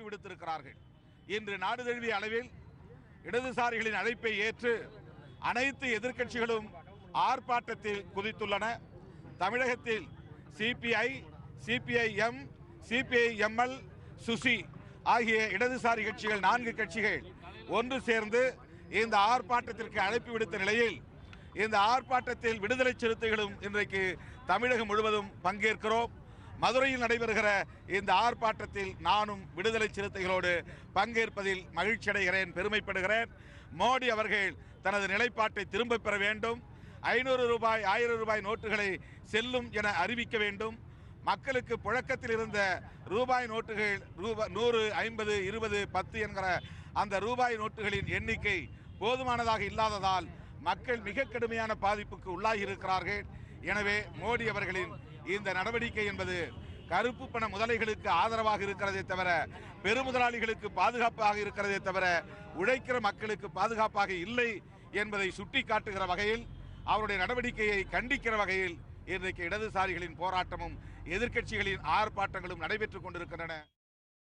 விடுத்திருக்கிறார்கள். இன்று நாடு தழுவிய அளவில் இடதுசாரிகளின் அழைப்பை ஏற்று அனைத்து எதிர்க்கட்சிகளும் ஆர்ப்பாட்டத்தில் குதித்துள்ளன. தமிழகத்தில் சிபிஐ, சிபிஐஎம், சிபிஐஎம்எல், சுசி ஆகிய இடதுசாரி கட்சிகள் 4 கட்சிகள் ஒன்று சேர்ந்து இந்த ஆர்ப்பாட்டத்திற்கு அழைப்பு விடுத்த நிலையில் இந்த ஆர்ப்பாட்டத்தில் விடுதலை சிறுத்தைகளும் இன்றைக்கு தமிழகம் முழுவதும் பங்கேற்கிறோம். மதுரையில் நடைபெறுகிற இந்த ஆர்ப்பாட்டத்தில் நானும் விடுதலை சிறுத்தைகளோடு பங்கேற்பதில் மகிழ்ச்சி அடைகிறேன், பெருமைப்படுகிறேன். மோடி அவர்கள் தனது நிலைப்பாட்டை திரும்ப பெற வேண்டும். 500 ரூபாய் 1000 ரூபாய் நோட்டுகளை செல்லும் என அறிவிக்க வேண்டும். மக்களுக்கு புழக்கத்தில் இருந்த ரூபாய் நோட்டுகள் 100, 50, 20, 10 என்கிற அந்த ரூபாய் நோட்டுகளின் எண்ணிக்கை போதுமானதாக இல்லாததால் மக்கள் மிக கடுமையான பாதிப்புக்கு உள்ளாகி இருக்கிறார்கள். எனவே மோடி அவர்களின் இந்த நடவடிக்கை என்பது கருப்பு பண முதலைகளுக்கு ஆதரவாக இருக்கிறதே தவிர பெருமுதலாளிகளுக்கு பாதுகாப்பாக இருக்கிறதே தவிர உழைக்கிற மக்களுக்கு பாதுகாப்பாக இல்லை என்பதை சுட்டி காட்டுகிற வகையில், அவருடைய நடவடிக்கையை கண்டிக்கிற வகையில் இன்றைக்கு இடதுசாரிகளின் போராட்டமும் எதிர்க்கட்சிகளின் ஆர்ப்பாட்டங்களும் நடைபெற்றுக் கொண்டிருக்கின்றன.